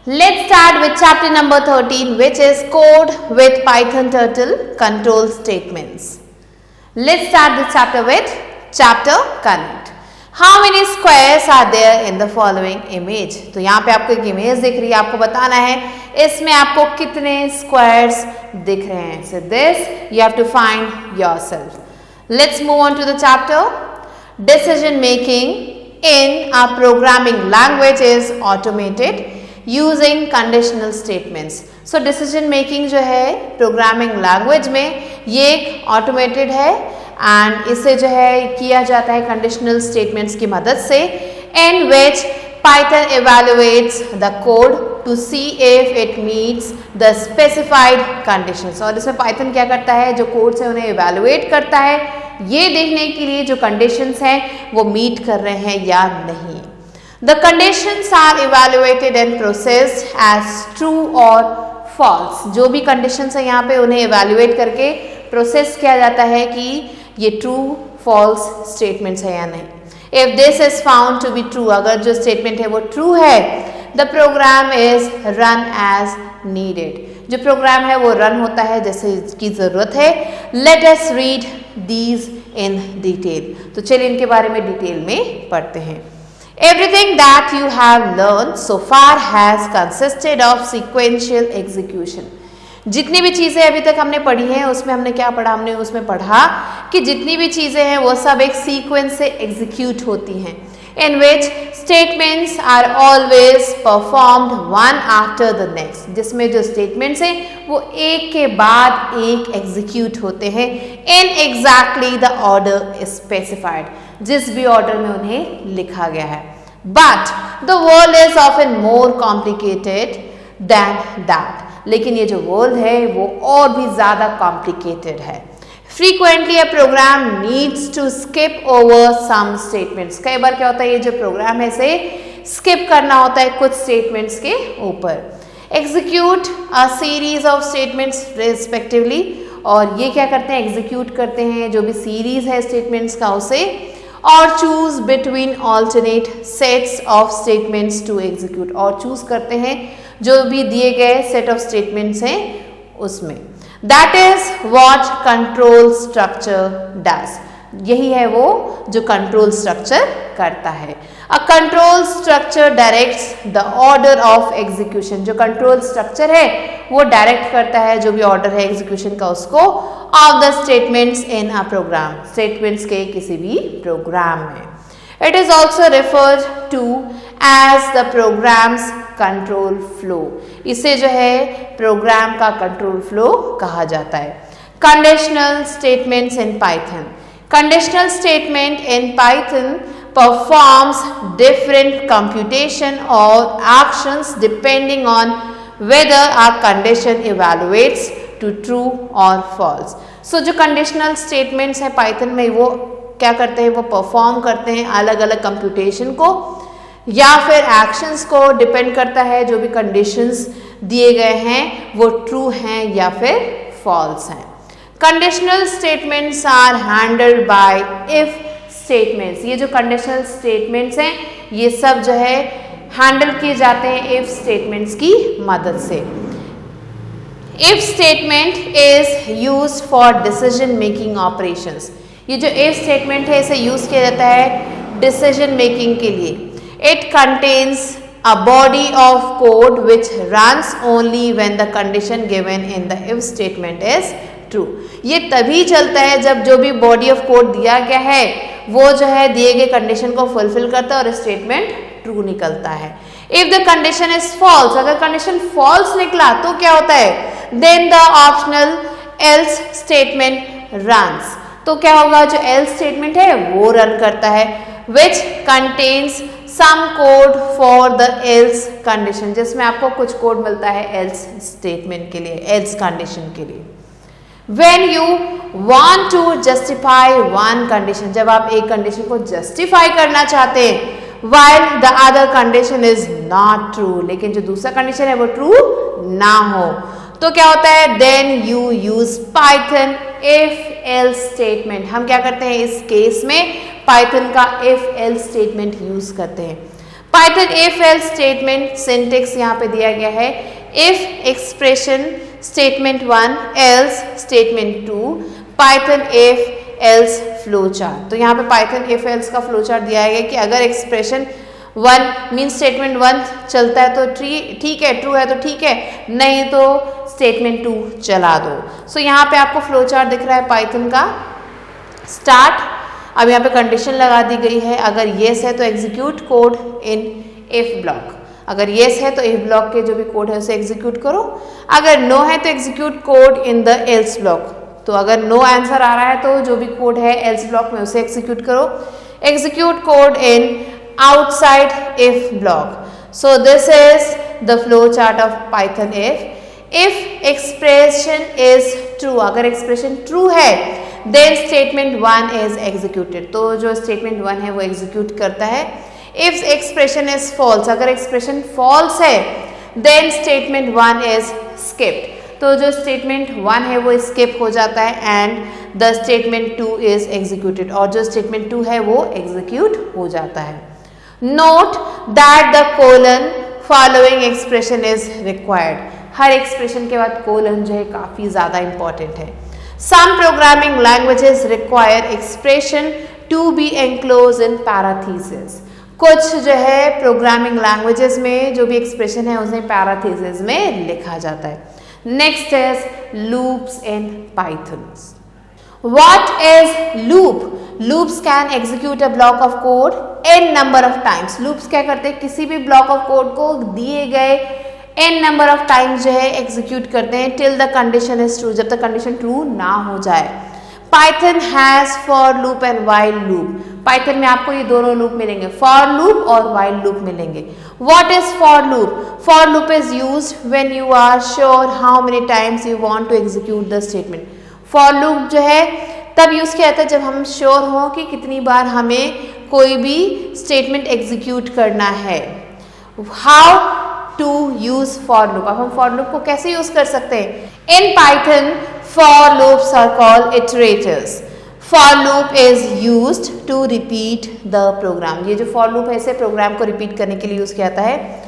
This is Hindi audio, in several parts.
Let's start with chapter number 13, which is Code with Python Turtle Control Statements. Let's start this chapter with chapter connect. How many squares are there in the following image? तो यहाँ पे आपको एक इमेज दिख रही है, आपको बताना है इसमें आपको कितने squares दिख रहे हैं. So this you have to find yourself. Let's move on to the chapter. Decision making in a programming language is automated using conditional statements. So decision making जो है प्रोग्रामिंग लैंग्वेज में ये एक ऑटोमेटेड है एंड इसे जो है किया जाता है कंडीशनल स्टेटमेंट्स की मदद से, in which Python evaluates the code to see if it meets the specified conditions. और इसमें पाइथन क्या करता है, जो कोड्स है उन्हें इवैल्यूएट करता है ये देखने के लिए जो कंडीशंस हैं वो मीट कर रहे हैं या नहीं. The conditions are evaluated and processed as true or false. जो भी conditions हैं यहाँ पे उन्हें evaluate करके process किया जाता है कि ये true false statements है या नहीं. If this is found to be true, अगर जो statement है वो true है, the program is run as needed. जो program है वो run होता है जैसे इसकी ज़रूरत है. Let us read these in detail. तो चलिए इनके बारे में डिटेल में पढ़ते हैं. Everything that you have learned so far has consisted of sequential execution. जितनी भी चीज़ें अभी तक हमने पढ़ी हैं उसमें हमने क्या पढ़ा, हमने उसमें पढ़ा कि जितनी भी चीज़ें हैं वो सब एक सीक्वेंस से एग्जीक्यूट होती हैं, in which statements are always performed one after the next. जिसमें जो statements हैं वो एक के बाद एक एग्जीक्यूट होते हैं in exactly the order specified. जिस भी ऑर्डर में उन्हें लिखा गया है. But the world is often more complicated than that. लेकिन ये जो वर्ल्ड है वो और भी ज़्यादा कॉम्प्लिकेटेड है. Frequently a program needs to skip over some statements. कई बार क्या होता है, ये जो प्रोग्राम है इसे स्किप करना होता है कुछ स्टेटमेंट्स के ऊपर. Execute a series of statements respectively. और ये क्या करते हैं, एग्जीक्यूट करते हैं जो भी सीरीज है स्टेटमेंट्स का उसे, और choose between alternate sets of statements to execute. और चूज करते हैं जो भी दिए गए सेट ऑफ स्टेटमेंट्स हैं उसमें. That is what control structure does. यही है वो जो कंट्रोल स्ट्रक्चर करता है. A control structure directs the order of execution. जो कंट्रोल स्ट्रक्चर है वो डायरेक्ट करता है जो भी ऑर्डर है एग्जीक्यूशन का उसको, of the statements in a program. Statements के किसी भी प्रोग्राम में. It is also referred to as the program's control flow. इसे जो है प्रोग्राम का कंट्रोल फ्लो कहा जाता है. Conditional statements in Python. Conditional statement in Python performs different computation or actions depending on whether a condition evaluates to true or false. So जो conditional statements है Python में वो क्या करते हैं, वो perform करते हैं अलग अलग computation को या फिर actions को, depend करता है जो भी conditions दिए गए हैं वो true हैं या फिर false हैं. Conditional statements are handled by if statements. ये जो कंडीशनल स्टेटमेंट्स हैं ये सब जो है हैंडल किए जाते हैं इफ स्टेटमेंट्स की मदद से. If statement is used for decision making operations. ये जो इफ स्टेटमेंट है इसे यूज किया जाता है डिसीजन मेकिंग के लिए. It contains a body of code which runs only when the condition given in the if statement is true. ये तभी चलता है जब जो भी बॉडी ऑफ कोड दिया गया है वो जो है दिए गए कंडीशन को फुलफिल करता है और स्टेटमेंट ट्रू निकलता है. If the condition is false, अगर कंडीशन फॉल्स निकला तो क्या होता है, then the optional else statement runs. तो क्या होगा, जो एल्स स्टेटमेंट है वो रन करता है, which contains some code for the else condition. जिसमें आपको कुछ कोड मिलता है एल्स स्टेटमेंट के लिए, एल्स कंडीशन के लिए. When you want to justify one condition, जब आप एक कंडीशन को जस्टिफाई करना चाहते हैं, while the other condition is not true, लेकिन जो दूसरा कंडीशन है वो ट्रू ना हो, तो क्या होता है, then you use Python if else statement. हम क्या करते हैं इस केस में पाइथन का if else statement यूज करते हैं. Python if else statement syntax यहाँ पे दिया गया है, if expression statement 1 else statement 2, Python if else flow chart. तो यहाँ पे पाइथन इफ एल्स का फ्लो चार्ट दिया गया कि अगर एक्सप्रेशन 1 मीन स्टेटमेंट 1 चलता है तो ठीक है, ट्रू है तो ठीक है, नहीं तो स्टेटमेंट 2 चला दो। सो यहाँ पे आपको फ्लो चार्ट दिख रहा है पाइथन का। स्टार्ट, अब यहाँ पे कंडीशन लगा दी गई है, अगर येस है तो execute code in if block, अगर येस है तो इफ ब्लॉक के जो भी कोड है उसे एग्जीक्यूट करो, अगर नो है तो execute code in the L's block. तो अगर नो आंसर आ रहा है तो जो भी कोड है एल्स ब्लॉक में उसे एग्जीक्यूट करो, execute code in outside if block. So this is the flow chart of Python if expression is true, अगर expression true है then statement 1 is executed, तो जो statement 1 है वो execute करता है। if expression is false, अगर expression false है then statement 1 is skipped, तो जो statement 1 है वो skip हो जाता है and the statement 2 is executed, और जो statement 2 है वो execute हो जाता है। Note that the colon following expression is required, her expression के बाद colon जो है काफ़ी ज़्यादा important है। Some programming languages require expression to be enclosed in parentheses, कुछ जो है प्रोग्रामिंग लैंग्वेजेस में जो भी एक्सप्रेशन है उसे पैराथीसिस में लिखा जाता है। Next is loops in Python. What is loop? Loops can execute a block of code n number of times. Loops क्या करते हैं, किसी भी block of code को दिए गए n number of times जो है execute करते हैं till the condition is true, जब तक condition true ना हो जाए। Python has for loop and while loop. Python में आपको ये दोनों loop मिलेंगे, for loop और while loop मिलेंगे। What is for loop? For loop is used when you are sure how many times you want to execute the statement. For loop जो है तब यूज़ किया जाता है जब हम श्योर हों कि कितनी बार हमें कोई भी स्टेटमेंट एग्जीक्यूट करना है। How to use for loop, अब हम फॉर लूप को कैसे यूज कर सकते हैं? In Python for loops are called iterators. For loop is used to repeat the program, ये जो फॉर लूप है इसे प्रोग्राम को रिपीट करने के लिए यूज किया जाता है।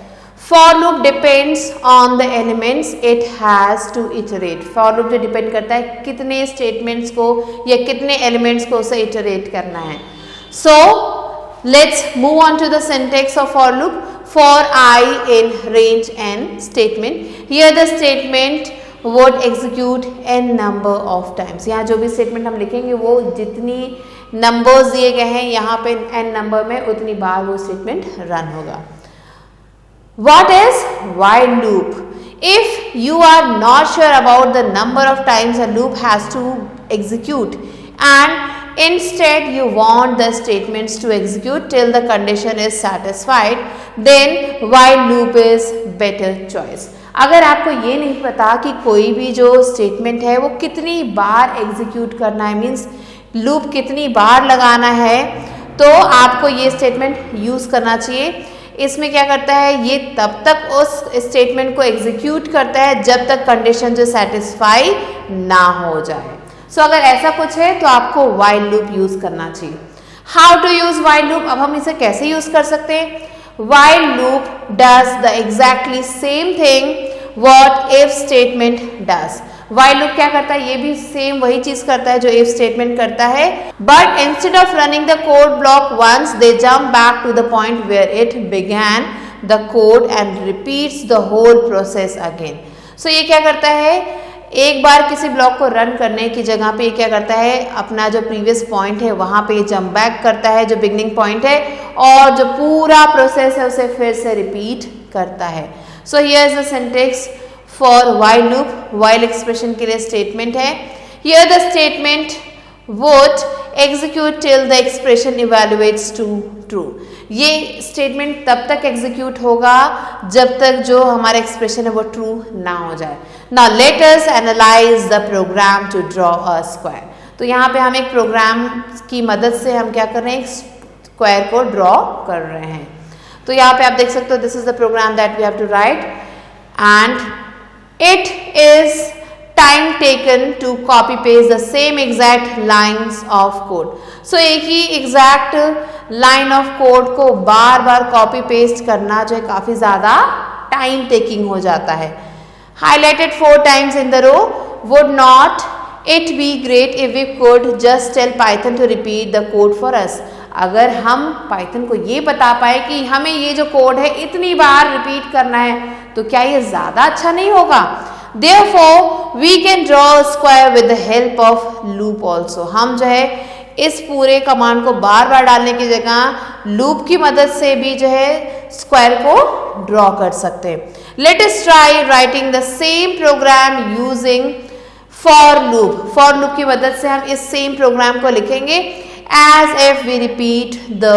For loop depends on the elements it has to iterate. For loop जो डिपेंड करता है कितने स्टेटमेंट्स को या कितने एलिमेंट्स को उसे इटरेट करना है। So let's move on to the syntax of for loop. For I in range n statement, here the statement would execute n number of times. यहाँ जो भी स्टेटमेंट हम लिखेंगे वो जितनी नंबर्स दिए गए हैं यहाँ पे n नंबर में उतनी बार वो स्टेटमेंट रन होगा। What is while loop? If you are not sure about the number of times a loop has to execute and instead you want the statements to execute till the condition is satisfied, then while loop is better choice. अगर आपको ये नहीं पता कि कोई भी जो स्टेटमेंट है वो कितनी बार एग्जीक्यूट करना है, मीन्स लूप कितनी बार लगाना है, तो आपको ये स्टेटमेंट यूज़ करना चाहिए। इसमें क्या करता है, ये तब तक उस स्टेटमेंट को एग्जीक्यूट करता है जब तक कंडीशन जो सेटिस्फाई ना हो जाए। सो अगर ऐसा कुछ है तो आपको वाइल लूप यूज करना चाहिए। How to use while loop, अब हम इसे कैसे यूज कर सकते हैं? While loop does the exactly same thing what if statement does. While loop क्या करता है, ये भी सेम वही चीज करता है जो इफ स्टेटमेंट करता है, but instead of running the code block once they jump back to the point where it began the code and repeats the whole process again. So ये क्या करता है, एक बार किसी ब्लॉक को रन करने की जगह पे क्या करता है, अपना जो प्रीवियस पॉइंट है वहां पे जंप बैक करता है, जो बिगनिंग पॉइंट है, और जो पूरा प्रोसेस है उसे फिर से रिपीट करता है। So here is the syntax for while loop. While expression के लिए स्टेटमेंट है, here the statement would execute till the expression evaluates to true. ये स्टेटमेंट तब तक एग्जीक्यूट होगा जब तक जो हमारा एक्सप्रेशन है वो ट्रू ना हो जाए। Now let us analyse the program to draw a square. तो यहाँ पे हम एक प्रोग्राम की मदद से हम क्या कर रहे हैं, एक स्क्वायर को ड्रॉ कर रहे हैं। तो यहाँ पे आप देख सकते हो, this is the program that we have to write and it is time taken to copy paste the same exact lines of code. So एक ही exact line of code को बार बार copy paste करना जो है काफ़ी ज़्यादा time taking हो जाता है. Highlighted 4 times in the row. Would not it be great if we could just tell Python to repeat the code for us? अगर हम Python को ये बता पाए कि हमें ये जो कोड है इतनी बार रिपीट करना है तो क्या ये ज़्यादा अच्छा नहीं होगा? Therefore, we can draw a square with the help of loop also. हम जो है इस पूरे कमांड को बार बार डालने की जगह लूप की मदद से भी जो है स्क्वायर को ड्रॉ कर सकते हैं. Let us try writing the same program using for loop. For loop की मदद से हम इस सेम प्रोग्राम को लिखेंगे as if we repeat the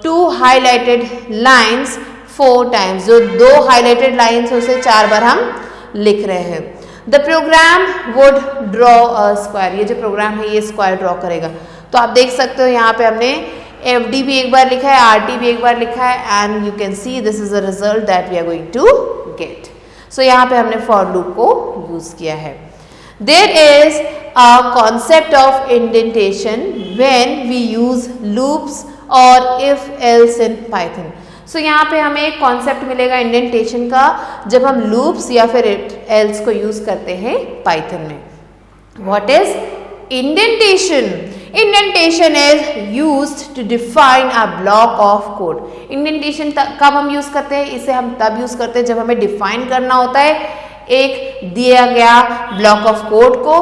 2 highlighted lines 4 times. जो 2 highlighted lines उसे 4 बार हम लिख रहे हैं. The program would draw a square. ये जो प्रोग्राम है ये स्क्वायर ड्रॉ करेगा. तो आप देख सकते हो यहाँ पे हमने FD भी एक बार लिखा है, RT भी एक बार लिखा है and you can see this is the result that we are going to get. So यहाँ पे हमने for loop को यूज किया है. There is a concept of indentation when we use loops or if else in Python. So यहाँ पे हमें एक कॉन्सेप्ट मिलेगा इंडेंटेशन का जब हम लूप्स या फिर एल्स को यूज करते हैं पाइथन में. What is indentation? Indentation is used to define a block of code. Indentation कब हम यूज करते हैं? इसे हम तब यूज करते हैं जब हमें डिफाइन करना होता है एक दिया गया ब्लॉक ऑफ कोड को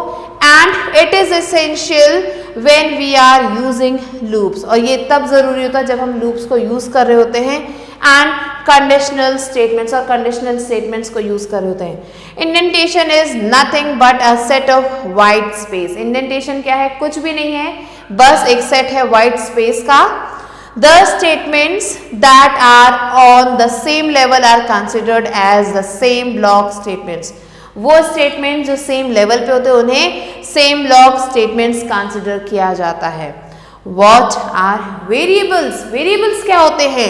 and it is essential when we are using loops. और ये तब जरूरी होता है जब हम लूप्स को यूज कर रहे होते हैं एंड कंडीशनल स्टेटमेंट्स और कंडीशनल स्टेटमेंट्स को यूज कर रहे होते हैं. Indentation is nothing but a set of white space. Indentation क्या है? कुछ भी नहीं है, बस एक सेट है वाइट स्पेस का. The statements that are on the same level are considered as the same block statements. वो स्टेटमेंट जो सेम लेवल पे होते हैं उन्हें सेम ब्लॉक स्टेटमेंट्स कंसिडर किया जाता है. What are variables? Variables क्या होते हैं?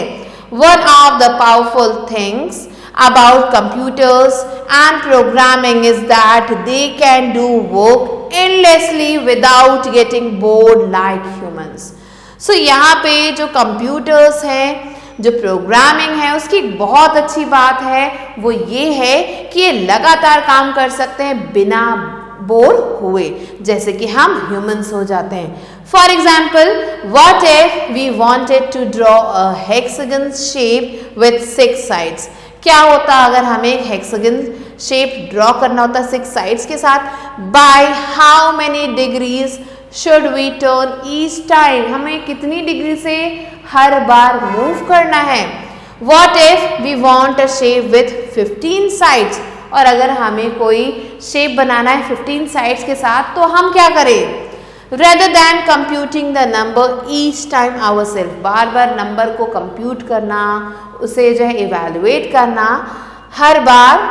One of the powerful things about computers and programming is that they can do work endlessly without getting bored like humans. So यहाँ पे जो कंप्यूटर्स हैं, जो प्रोग्रामिंग है, उसकी बहुत अच्छी बात है वो ये है कि ये लगातार काम कर सकते हैं बिना बोर हुए, जैसे कि हम ह्यूमंस हो जाते हैं. For example, what if we wanted to draw a hexagon shape with 6 sides. क्या होता अगर हमें एक हेक्सागन शेप ड्रॉ करना होता 6 साइड्स के साथ? By how many degrees should we turn each time. हमें कितनी डिग्री से हर बार मूव करना है. What if we want a shape with 15 sides. और अगर हमें कोई शेप बनाना है 15 साइड्स के साथ तो हम क्या करें? Rather than computing the number each time ourselves. बार बार नंबर को कंप्यूट करना, उसे जो है इवेलुएट करना हर बार,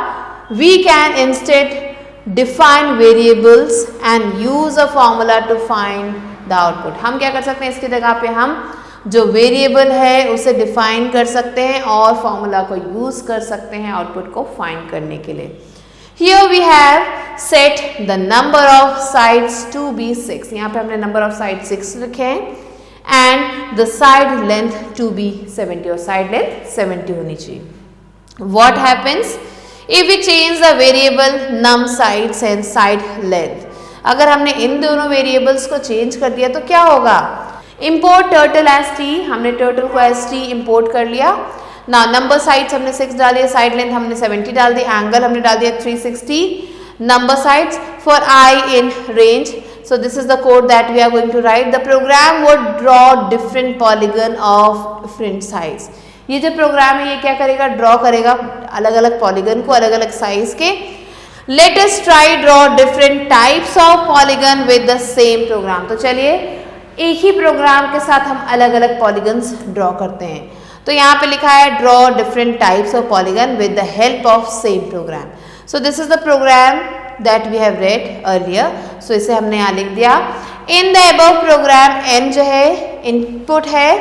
we can instead define variables and use a formula to find the output. हम क्या कर सकते हैं? इसकी जगह पे हम जो वेरिएबल है उसे डिफाइन कर सकते हैं और फॉर्मूला को यूज कर सकते हैं आउटपुट को फाइंड करने के लिए. Here we have set the number of sides to be 6. यहाँ पे हमने number of sides 6 लिखे हैं and the side length to be 70 और side length 70 होनी चाहिए. What happens if we change the variable num sides and side length? अगर हमने इन दोनों वेरिएबल्स को चेंज कर दिया तो क्या होगा? Import turtle as t. हमने turtle को as t import कर लिया. Now number sides हमने 6 डाल दिया, side length हमने 70 डाल दी, angle हमने डाल दिया 360. Number sides for I in range. So this is the code that we are going to write. The program would draw different polygon of different size. ये जो प्रोग्राम है ये क्या करेगा? ड्रॉ करेगा अलग अलग पॉलीगन को अलग अलग साइज के. Let us try draw different types of polygon with the same programme. तो चलिए एक ही प्रोग्राम के साथ हम अलग अलग पॉलीगन्स ड्रॉ करते हैं. तो यहाँ पे लिखा है draw different types of polygon with the help of same program. So this is the program that we have read earlier. So इसे हमने यहाँ लिख दिया. In the above program n जो है इनपुट है,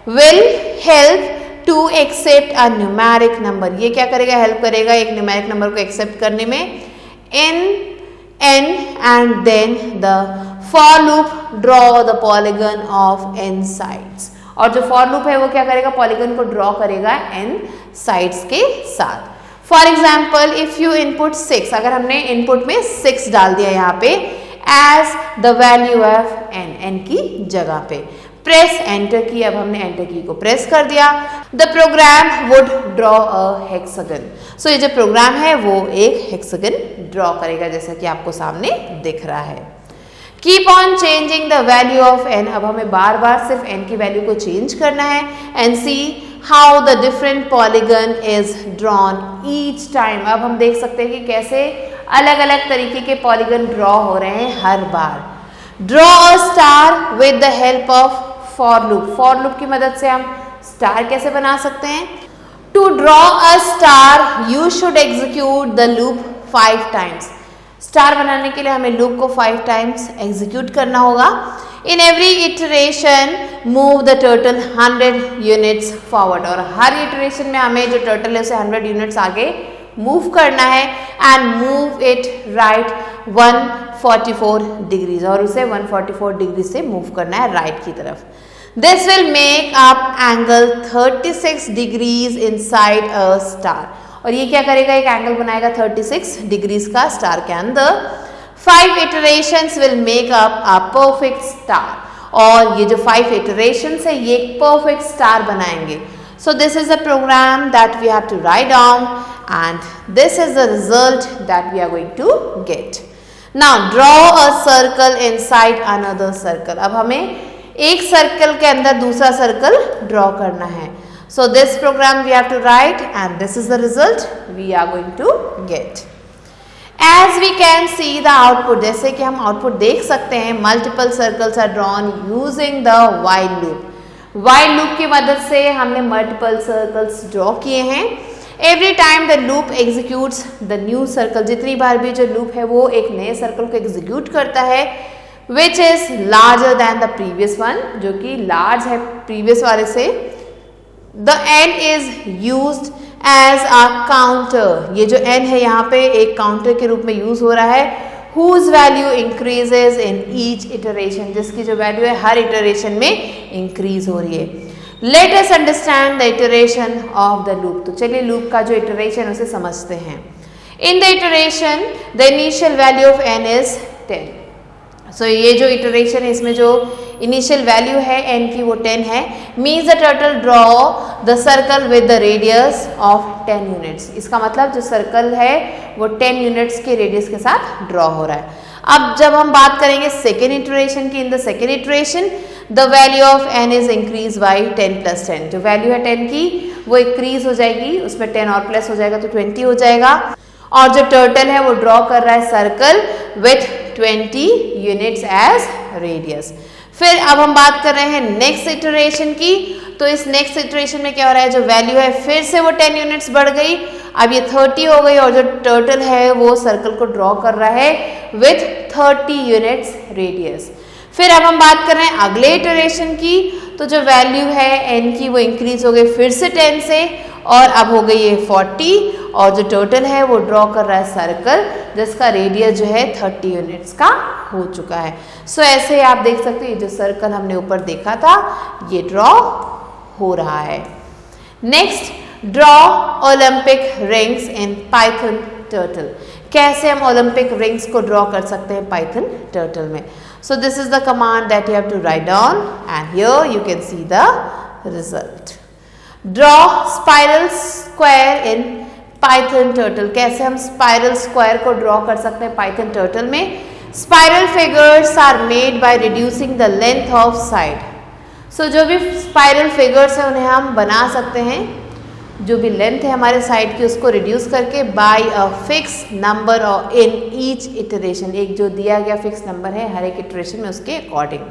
will help to accept a numeric number. ये क्या करेगा? हेल्प करेगा एक न्यूमेरिक नंबर को एक्सेप्ट करने में. इन n and then the for loop draw the polygon of n sides. और जो for loop है वो क्या करेगा, पॉलीगन को ड्रॉ करेगा n साइड्स के साथ. For example if you input 6, अगर हमने इनपुट में 6 डाल दिया यहाँ पे as the value of n की जगह पे, प्रेस एंटर की, अब हमने एंटर की को प्रेस कर दिया, the program would draw a hexagon. So ये जो प्रोग्राम है वो एक हेक्सागन ड्रॉ करेगा जैसा कि आपको सामने दिख रहा है. Keep on changing the value of n, अब हमें बार बार सिर्फ n की वैल्यू को चेंज करना है. And see how the different polygon is drawn each time. अब हम देख सकते हैं कि कैसे अलग अलग तरीके के पॉलीगन ड्रॉ हो रहे हैं हर बार. Draw a star with the help of for loop. For loop की मदद से हम स्टार कैसे बना सकते हैं. To draw a star you should execute the loop 5 times. Star बनाने के लिए हमें लूप को 5 टाइम्स एग्जीक्यूट करना होगा. In every iteration move the turtle 100 units forward. और हर इटरेशन में हमें जो टर्टल है उसे 100 यूनिट्स आगे मूव करना है. And move it right 144 degrees, और उसे 144 डिग्री से मूव करना है राइट की तरफ. This will make up angle 36 degrees inside a star. और ये क्या करेगा, एक एंगल बनाएगा 36 डिग्रीज का स्टार के अंदर. 5 iterations will make up a perfect star. और ये जो 5 इटरेशंस है ये एक परफेक्ट स्टार बनाएंगे. So this is the program that we have to write down and this is the result that we are going to get. Now draw a circle inside another circle. अब हमें एक सर्कल के अंदर दूसरा सर्कल ड्रॉ करना है. So this program we have to write and this is the result we are going to get. As we can see the output, जैसे कि हम आउटपुट देख सकते हैं, multiple circles are drawn using the while loop. while loop की मदद से हमने multiple circles draw किए हैं. Every time the loop executes the new circle, जितनी बार भी जो loop है वो एक नए सर्कल को execute करता है, which is larger than the previous one, जो कि large है previous वाले से. The n is used as a counter. ये जो n है यहाँ पे एक काउंटर के रूप में यूज हो रहा है. whose value increases in each iteration, जिसकी जो वैल्यू है हर इटरेशन में इंक्रीज हो रही है. Let us understand the iteration of the loop. तो चलिए लूप का जो इटरेशन उसे समझते हैं. In the iteration the initial value of n is 10. So ये जो इटरेशन है इसमें जो इनिशियल वैल्यू है n की वो 10 है. Means the turtle draw the circle with the radius of 10 units. इसका मतलब जो सर्कल है वो 10 यूनिट्स के रेडियस के साथ ड्रॉ हो रहा है. अब जब हम बात करेंगे सेकेंड इटरेशन की, in the second iteration the value of n is increase by 10 + 10. जो वैल्यू है 10 की वो इंक्रीज हो जाएगी, उसमें 10 और प्लस हो जाएगा तो 20 हो जाएगा. और जो टर्टल है वो ड्रॉ कर रहा है circle with 20 units as radius. फिर अब हम बात कर रहे हैं नेक्स्ट इटरेशन की. तो इस नेक्स्ट इटरेशन में क्या हो रहा है, जो वैल्यू है फिर से वो 10 यूनिट्स बढ़ गई, अब ये 30 हो गई. और जो टर्टल है वो सर्कल को ड्रॉ कर रहा है विथ 30 यूनिट्स रेडियस. फिर अब हम बात कर रहे हैं अगले इटरेशन की. तो जो वैल्यू है n की वो इंक्रीज हो गई फिर से 10 से, और अब हो गई है 40. और जो टोटल है वो ड्रॉ कर रहा है सर्कल जिसका रेडियस जो है 30 यूनिट्स का हो चुका है. सो ऐसे आप देख सकते हैं जो सर्कल हमने ऊपर देखा था ये ड्रॉ हो रहा है. नेक्स्ट, ड्रॉ ओलंपिक रिंग्स इन पाइथन टर्टल. कैसे हम ओलंपिक रिंग्स को ड्रॉ कर सकते हैं पाइथन टर्टल में. So this is the command that you have to write down and here you can see the result. Draw spiral square in Python turtle. कैसे हम स्पाइरल स्क्वायर को ड्रॉ कर सकते हैं पाइथन टर्टल में. Spiral figures are made by reducing the length of side. So जो भी स्पाइरल फिगर्स हैं उन्हें हम बना सकते हैं, जो भी लेंथ है हमारे साइड की उसको रिड्यूस करके by a fix number in each iteration. एक जो दिया गया फिक्स नंबर है हर एक इटरेशन में उसके according.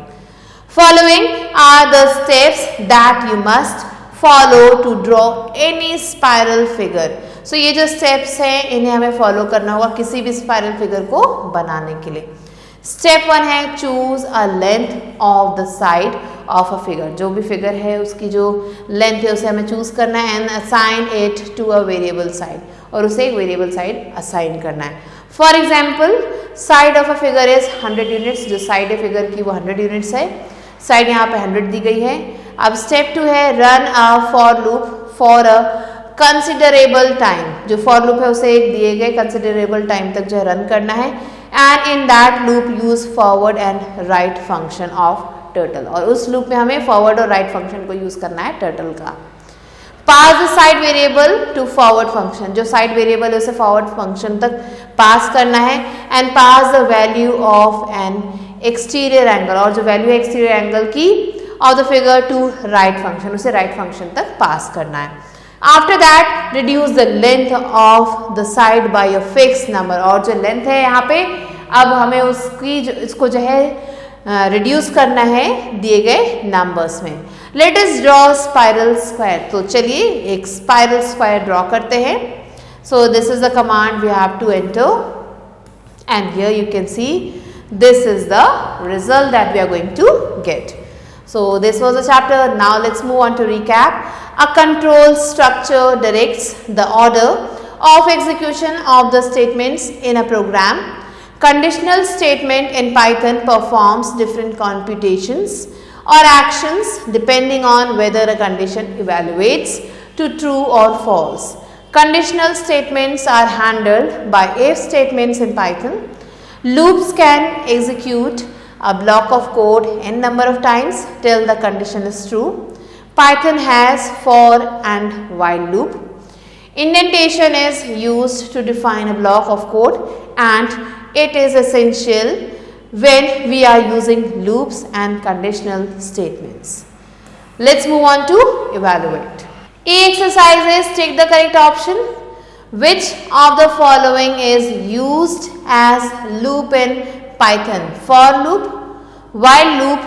Following are the steps that you must follow to draw any spiral figure. So ये जो स्टेप्स हैं इन्हें हमें फॉलो करना होगा किसी भी स्पाइरल फिगर को बनाने के लिए. स्टेप 1 है choose a length of the side of a figure. जो भी फिगर है उसकी जो लेंथ है उसे हमें चूज करना है and assign it to a variable side, और उसे एक वेरिएबल साइड असाइन करना है. For example side of a figure is 100 units, जो साइड है फिगर की वो 100 यूनिट्स है, साइड यहाँ पे 100 दी गई है। अब स्टेप 2 है run a for loop for a considerable time, जो फॉर लूप है उसे एक दिए गए कंसिडरेबल टाइम तक जो है रन करना है। And in that loop use forward and right function of turtle, और उस लूप में हमें फॉरवर्ड और राइट फंक्शन को यूज करना है टर्टल का। Pass the side variable to forward function, जो साइड वेरिएबल है उसे फॉरवर्ड फंक्शन तक पास करना है। And pass the value of an exterior angle, और जो वैल्यू है एक्सटीरियर एंगल की of the figure to right function, उसे राइट फंक्शन तक पास करना है। After that reduce the length of the side by a fix number, और जो लेंथ है यहाँ पे अब हमें उसकी इसको जो है रिड्यूस करना है दिए गए नंबर्स में। Let us draw spiral square, तो चलिए एक स्पाइरल स्क्वायर ड्रॉ करते हैं। So this is the command we have to enter and here you can see this is the result that we are going to get. So this was the chapter. Now let's move on to recap. A control structure directs the order of execution of the statements in a program. Conditional statement in Python performs different computations or actions depending on whether a condition evaluates to true or false. Conditional statements are handled by if statements in Python. Loops can execute a block of code n number of times till the condition is true. Python has for and while loop. Indentation is used to define a block of code and it is essential when we are using loops and conditional statements. Let's move on to evaluate. A exercise is take the correct option. Which of the following is used as loop in Python? For loop, while loop,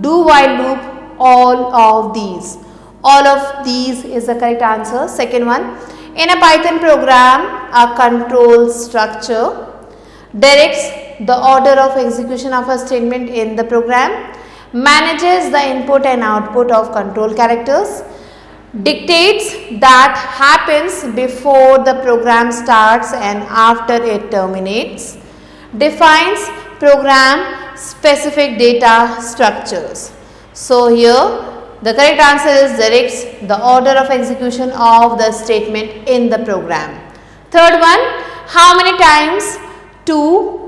do while loop, all of these. All of these is the correct answer. Second one, in a Python program, a control structure directs the order of execution of a statement in the program, manages the input and output of control characters, dictates that happens before the program starts and after it terminates, defines program specific data structures. So here the correct answer is directs the order of execution of the statement in the program. Third one, how many times to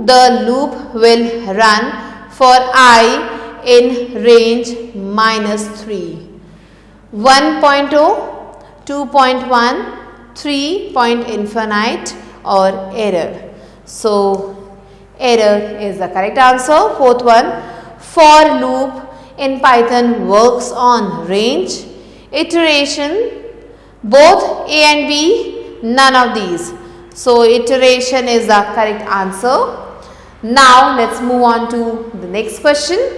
the loop will run for I in range -3? 1.0, 2.1, 3 point infinite or error. So error is the correct answer. Fourth one, for loop in Python works on range, iteration, both A and B, none of these. So iteration is the correct answer. Now let's move on to the next question.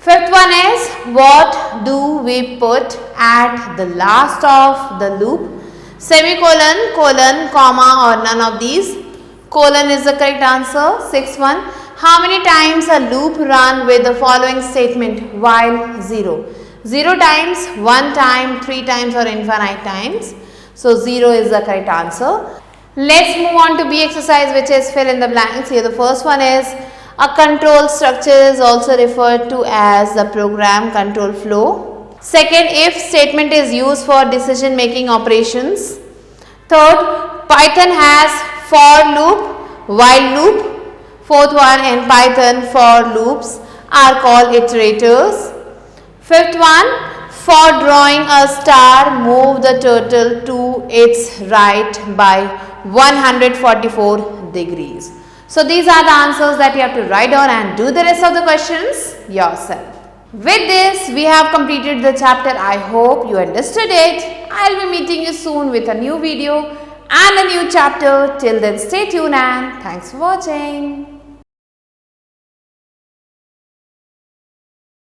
Fifth one is, what do we put at the last of the loop? Semicolon, colon, comma or none of these. Colon is the correct answer. Sixth one, how many times a loop run with the following statement while 0? 0 times, 1 time, 3 times or infinite times. So 0 is the correct answer. Let's move on to B exercise, which is fill in the blanks. Here the first one is, a control structure is also referred to as the program control flow. Second, if statement is used for decision making operations. Third, Python has for loop, while loop. Fourth one, in Python for loops are called iterators. Fifth one, for drawing a star, move the turtle to its right by 144 degrees. So these are the answers that you have to write down and do the rest of the questions yourself. With this, we have completed the chapter. I hope you understood it. I'll be meeting you soon with a new video and a new chapter. Till then, stay tuned and thanks for watching.